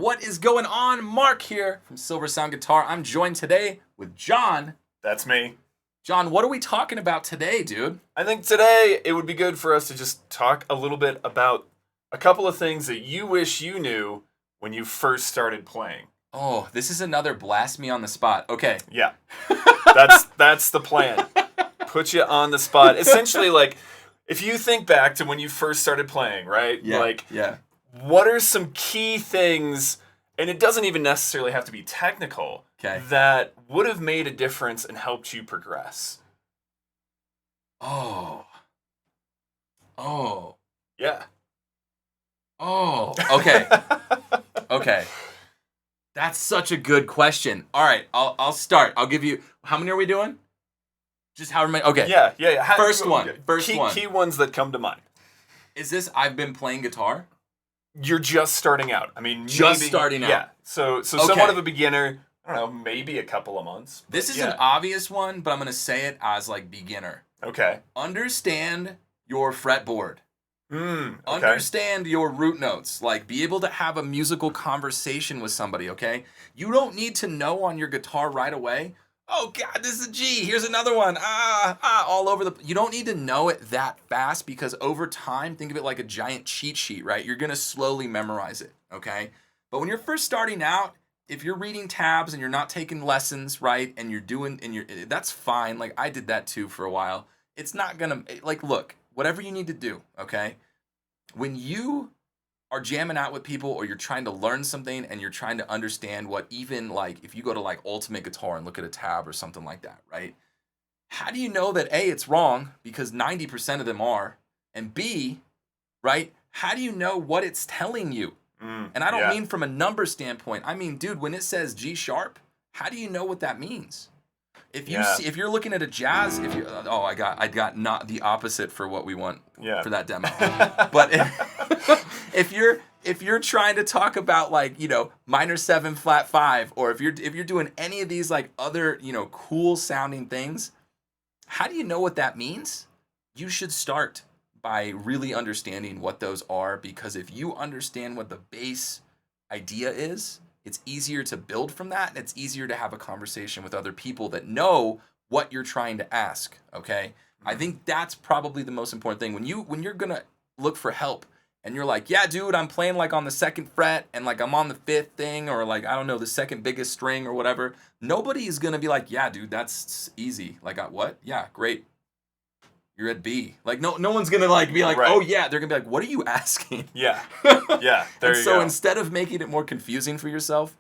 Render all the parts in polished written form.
What is going on? Mark here from Silversound Guitar. I'm joined today with Jon. That's me. Jon, what are we talking about today, dude? I think today it would be good for us to just talk a little bit about a couple of things that you wish you knew when you first started playing. Oh, this is another blast me on the spot. Okay. Yeah. That's the plan. Put you on the spot. Essentially, like, if you think back to when you first started playing, right? Yeah. What are some key things, and it doesn't even necessarily have to be technical, that would have made a difference and helped you progress? Oh. Yeah. Oh. Okay. Okay. That's such a good question. All right, I'll start. I'll give you, how many are we doing? Just however many. Okay. Yeah. First one. Key ones that come to mind. Is this I've been playing guitar? You're just starting out. I mean, starting out. Yeah. So somewhat of a beginner. I don't know, maybe a couple of months. This is an obvious one, but I'm going to say it as like beginner. Okay. Understand your fretboard. Okay. Understand your root notes. Like, be able to have a musical conversation with somebody, okay? You don't need to know on your guitar right away. Oh, God, this is a G. Here's another one. All over the... You don't need to know it that fast because over time, think of it like a giant cheat sheet, right? You're going to slowly memorize it, okay? But when you're first starting out, if you're reading tabs and you're not taking lessons, right, and that's fine. Like, I did that too for a while. It's not going to... Like, look, whatever you need to do, okay? When you are jamming out with people or you're trying to learn something and you're trying to understand what even, like, if you go to, like, Ultimate Guitar and look at a tab or something like that, right? How do you know that, A, it's wrong, because 90% of them are, and B, right, how do you know what it's telling you? And I don't mean from a number standpoint. I mean, dude, when it says G sharp, how do you know what that means? If you're looking at a jazz, I got not the opposite for what we want for that demo. But if you're trying to talk about, like, you know, minor 7 flat 5, or if you're doing any of these, like, other, you know, cool sounding things, how do you know what that means? You should start by really understanding what those are, because if you understand what the base idea is, it's easier to build from that, and it's easier to have a conversation with other people that know what you're trying to ask, okay? I think that's probably the most important thing. When you're gonna look for help, and you're like, yeah, dude, I'm playing, like, on the 2nd fret, and, like, I'm on the 5th thing, or, like, I don't know, the 2nd biggest string or whatever, nobody is gonna be like, yeah, dude, that's easy. Like, what? Yeah, great. You're at B. Like, no one's gonna, like, be like, oh yeah. They're gonna be like, what are you asking? Yeah. There you go. So instead of making it more confusing for yourself,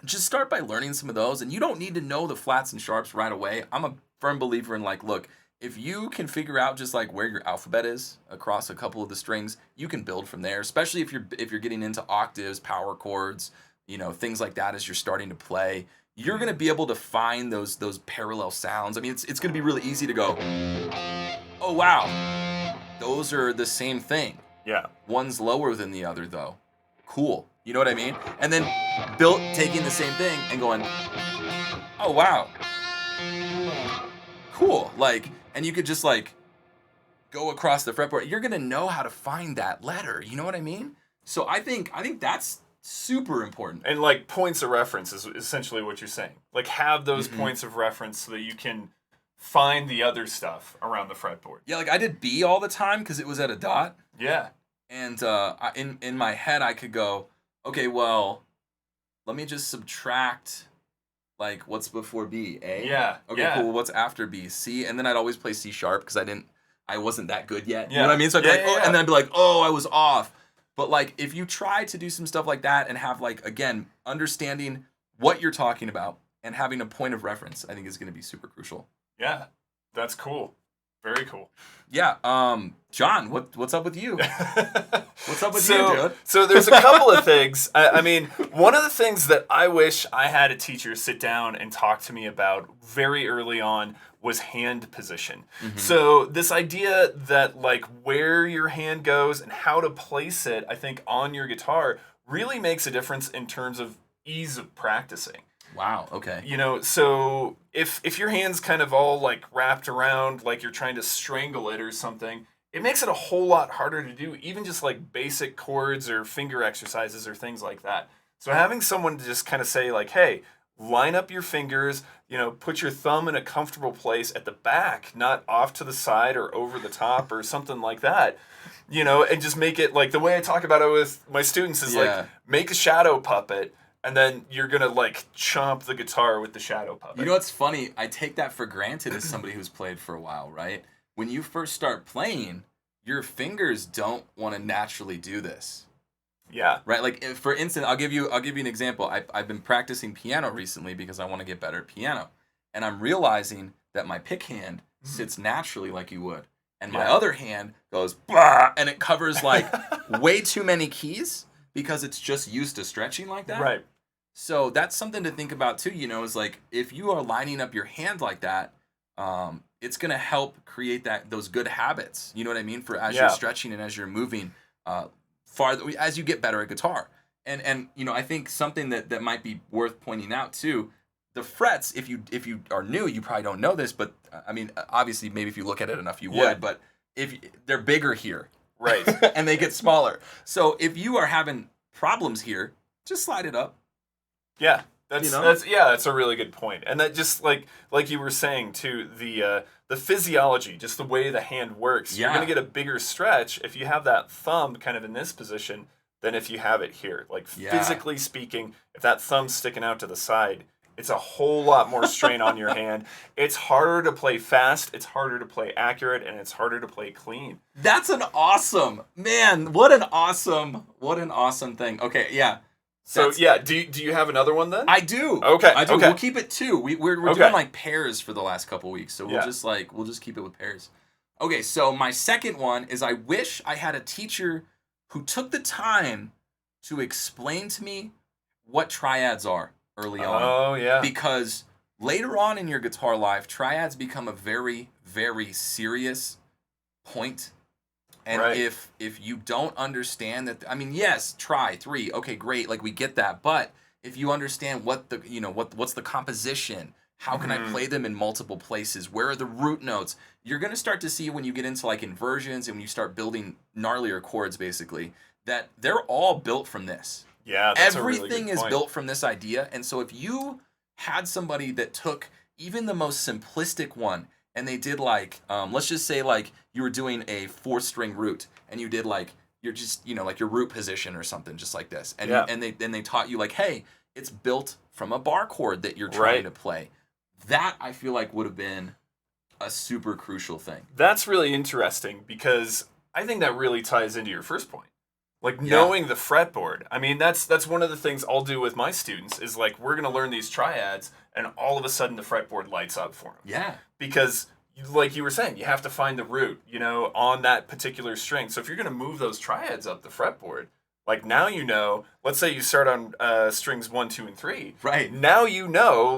just start by learning some of those. And you don't need to know the flats and sharps right away. I'm a firm believer in, like, look, if you can figure out just, like, where your alphabet is across a couple of the strings, you can build from there. Especially if you're getting into octaves, power chords, you know, things like that as you're starting to play. You're gonna be able to find those parallel sounds. I mean, it's gonna be really easy to go, oh wow, those are the same thing. Yeah. One's lower than the other, though. Cool. You know what I mean? And then taking the same thing and going, oh wow, cool. Like, and you could just, like, go across the fretboard. You're gonna know how to find that letter. You know what I mean? So I think that's super important. And, like, points of reference is essentially what you're saying. Like, have those points of reference so that you can find the other stuff around the fretboard. Yeah, like, I did B all the time because it was at a dot. Yeah. And in my head, I could go, okay, well, let me just subtract, like, what's before B? A? Yeah. Okay, cool. What's after B? C? And then I'd always play C sharp because I wasn't that good yet. Yeah. You know what I mean? So I'd be and then I'd be like, oh, I was off. But, like, if you try to do some stuff like that and have, like, again, understanding what you're talking about and having a point of reference, I think is going to be super crucial. Yeah, that's cool. Very cool. Yeah, Jon, what's up with you? What's up with you, dude? So there's a couple of things. I mean, one of the things that I wish I had a teacher sit down and talk to me about very early on was hand position. So this idea that, like, where your hand goes and how to place it, I think, on your guitar really makes a difference in terms of ease of practicing. Wow, okay. You know, so if your hand's kind of all, like, wrapped around like you're trying to strangle it or something, it makes it a whole lot harder to do, even just, like, basic chords or finger exercises or things like that. So having someone to just kind of say like, hey, line up your fingers, put your thumb in a comfortable place at the back, not off to the side or over the top or something like that, and just make it like the way I talk about it with my students is like, make a shadow puppet. And then you're going to, like, chomp the guitar with the shadow puppet. You know what's funny? I take that for granted as somebody who's played for a while, right? When you first start playing, your fingers don't want to naturally do this. Yeah. Right? Like, for instance, I'll give you an example. I've been practicing piano recently because I want to get better at piano. And I'm realizing that my pick hand sits naturally like you would. And my other hand goes, blah, and it covers, like, way too many keys because it's just used to stretching like that. Right. So that's something to think about too, is like if you are lining up your hand like that, it's going to help create those good habits. You know what I mean? For as you're stretching and as you're moving farther, as you get better at guitar. And I think something that might be worth pointing out too, the frets, if you are new, you probably don't know this, but I mean, obviously maybe if you look at it enough, you would, but if they're bigger here. Right. And they get smaller. So if you are having problems here, just slide it up. Yeah, that's a really good point. And that just like you were saying too, the physiology, just the way the hand works, you're gonna get a bigger stretch if you have that thumb kind of in this position than if you have it here. Like physically speaking, if that thumb's sticking out to the side, it's a whole lot more strain on your hand. It's harder to play fast, it's harder to play accurate, and it's harder to play clean. That's an awesome, man, what an awesome thing. Okay, yeah. So do you have another one then? I do. Okay. I do. Okay. We'll keep it 2. We're doing like pairs for the last couple weeks, so we'll just keep it with pairs. Okay, so my second one is I wish I had a teacher who took the time to explain to me what triads are early on. Oh yeah. Because later on in your guitar life, triads become a very, very serious point. And if you don't understand that, I mean, yes, try 3, okay, great, like we get that. But if you understand what the, what's the composition, how can I play them in multiple places, where are the root notes, you're gonna start to see when you get into like inversions and when you start building gnarlier chords, basically, that they're all built from this. Yeah, that's everything a really good is point. built from this idea. And so if you had somebody that took even the most simplistic one and they did like, let's just say like you were doing a 4-string root and you did like, you're just, like your root position or something just like this. And and they taught you like, hey, it's built from a bar chord that you're trying to play. That I feel like would have been a super crucial thing. That's really interesting because I think that really ties into your first point. Like knowing the fretboard. I mean, that's one of the things I'll do with my students is like, we're going to learn these triads and all of a sudden the fretboard lights up for them. Yeah. Because like you were saying, you have to find the root, on that particular string. So if you're going to move those triads up the fretboard, like now let's say you start on strings 1, 2, and 3. Right. Now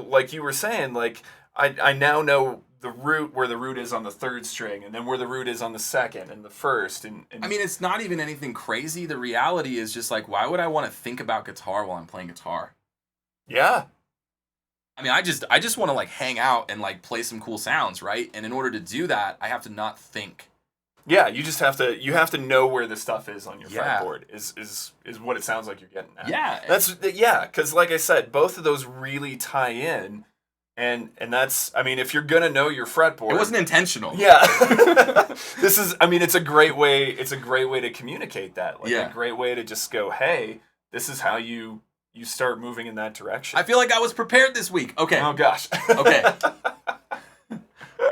like you were saying, like I now know the root, where the root is on the 3rd string, and then where the root is on the 2nd and the 1st. And I mean, it's not even anything crazy. The reality is just like, why would I want to think about guitar while I'm playing guitar? Yeah. I mean, I just want to like hang out and like play some cool sounds, right? And in order to do that, I have to not think. Yeah, you have to know where the stuff is on your fretboard is what it sounds like you're getting at. Yeah. Because like I said, both of those really tie in. And that's, I mean, if you're gonna know your fretboard, it wasn't intentional. Yeah, it's a great way to communicate that. Like a great way to just go, hey, this is how you start moving in that direction. I feel like I was prepared this week. Okay. Oh gosh. Okay.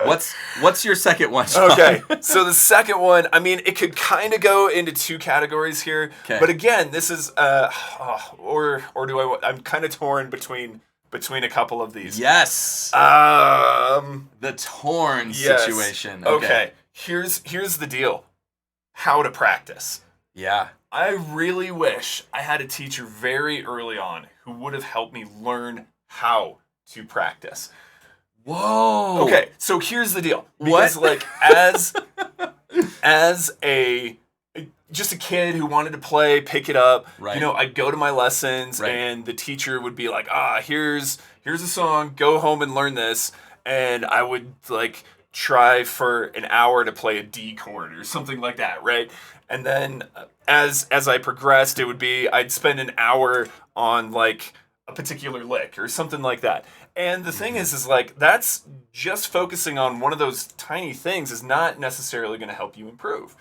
What's your second one, Jon? Okay, so the second one, I mean, it could kind of go into 2 categories here. Okay. But again, this is I'm kind of torn between a couple of these. Yes. The torn situation. Okay. Here's the deal. How to practice. Yeah. I really wish I had a teacher very early on who would have helped me learn how to practice. Whoa. Okay, so here's the deal. Because like as just a kid who wanted to pick it up, I'd go to my lessons and the teacher would be like, here's a song, go home and learn this. And I would like try for an hour to play a D chord or something like that, right? And then as I progressed, it would be I'd spend an hour on like a particular lick or something like that. And the thing is like that's just focusing on one of those tiny things is not necessarily going to help you improve.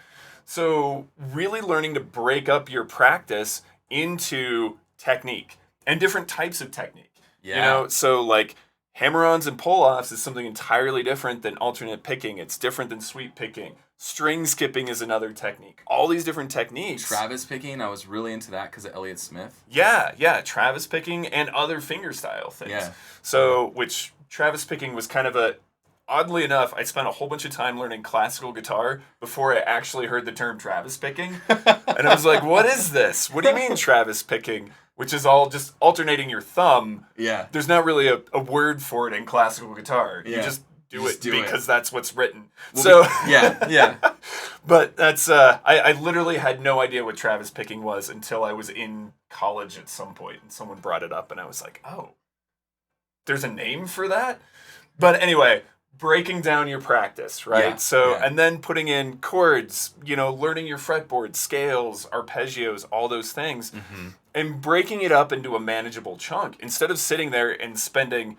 So really learning to break up your practice into technique and different types of technique. Yeah. You know, so like hammer-ons and pull-offs is something entirely different than alternate picking. It's different than sweep picking. String skipping is another technique. All these different techniques. Travis picking, I was really into that because of Elliott Smith. Yeah. Travis picking and other fingerstyle things. Yeah. So, which Travis picking was kind of a, oddly enough, I spent a whole bunch of time learning classical guitar before I actually heard the term Travis picking. And I was like, what is this? What do you mean Travis picking? Which is all just alternating your thumb. Yeah. There's not really a word for it in classical guitar. Yeah. You just do it do because it. that's what's written. Well, So yeah. But that's I literally had no idea what Travis picking was until I was in college at some point and someone brought it up and I was like, oh, there's a name for that? But anyway, breaking down your practice, right? Yeah, So yeah. and then putting in chords, you know, learning your fretboard, scales, arpeggios, all those things, and breaking it up into a manageable chunk instead of sitting there and spending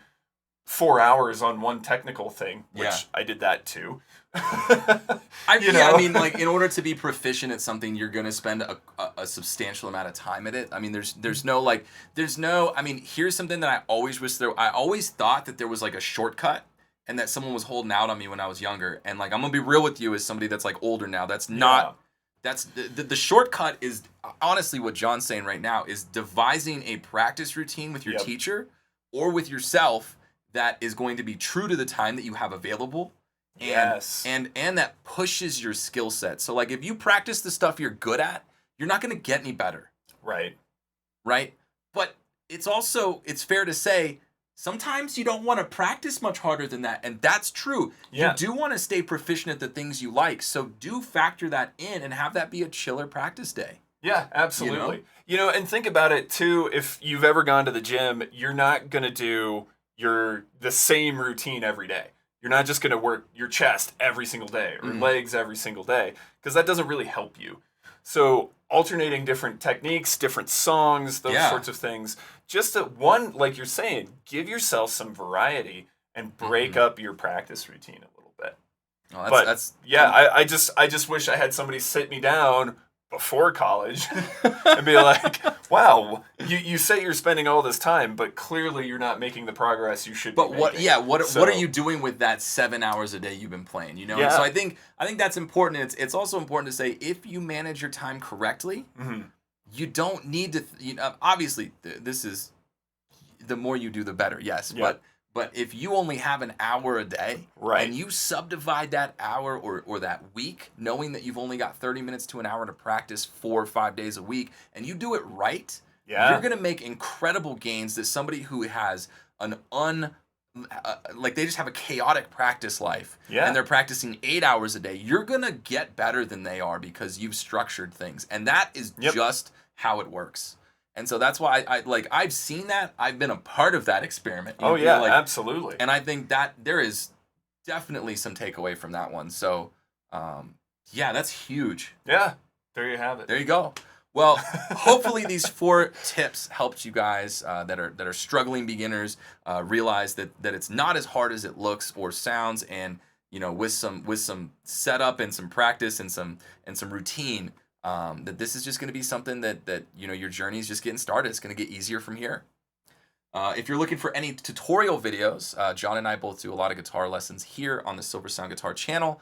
4 hours on one technical thing, which Yeah. I did that too. I mean, like, in order to be proficient at something, you're going to spend a substantial amount of time at it. I mean, there's no, I mean, here's something that I always wish I always thought that there was, like, a shortcut and that someone was holding out on me when I was younger. And, like, I'm going to be real with you as somebody that's, like, older now. That's not, that's, the shortcut is, honestly, what John's saying right now is devising a practice routine with your teacher or with yourself that is going to be true to the time that you have available. And that pushes your skill set. So like if you practice the stuff you're good at, you're not going to get any better. Right. But it's fair to say sometimes you don't want to practice much harder than that, and that's true. Yeah. You do want to stay proficient at the things you like. So do factor that in and have that be a chiller practice day. Yeah, absolutely. You know, and think about it too, if you've ever gone to the gym, you're not going to do the same routine every day. You're not just going to work your chest every single day or legs every single day because that doesn't really help you. So alternating different techniques, different songs, those sorts of things, just like you're saying, give yourself some variety and break up your practice routine a little bit. Oh, I just wish I had somebody sit me down before college and be like, wow, you say you're spending all this time, but clearly you're not making the progress you should be making. What are you doing with that 7 hours a day you've been playing, you know? Yeah. So I think that's important. It's also important to say if you manage your time correctly, you don't need to obviously this is the more you do the better. Yes, but if you only have an hour a day, and you subdivide that hour or that week, knowing that you've only got 30 minutes to an hour to practice 4 or 5 days a week, and you do it right, you're going to make incredible gains that somebody who has they just have a chaotic practice life, and they're practicing 8 hours a day, you're going to get better than they are because you've structured things. And that is just how it works. And so that's why I've seen that. I've been a part of that experiment. Absolutely. And I think that there is definitely some takeaway from that one. So, that's huge. Yeah, there you have it. There you go. Well, hopefully these 4 tips helped you guys that are struggling beginners realize that it's not as hard as it looks or sounds, and with some setup and some practice and some routine. That this is just going to be something that your journey is just getting started. It's going to get easier from here. If you're looking for any tutorial videos, Jon and I both do a lot of guitar lessons here on the Silversound Guitar channel.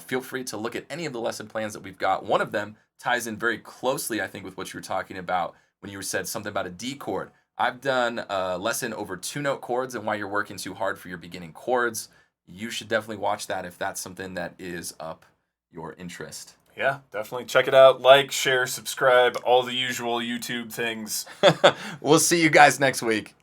Feel free to look at any of the lesson plans that we've got. One of them ties in very closely, I think, with what you were talking about when you said something about a D chord. I've done a lesson over 2-note chords and why you're working too hard for your beginning chords. You should definitely watch that if that's something that is up your interest. Yeah, definitely. Check it out. Like, share, subscribe, all the usual YouTube things. We'll see you guys next week.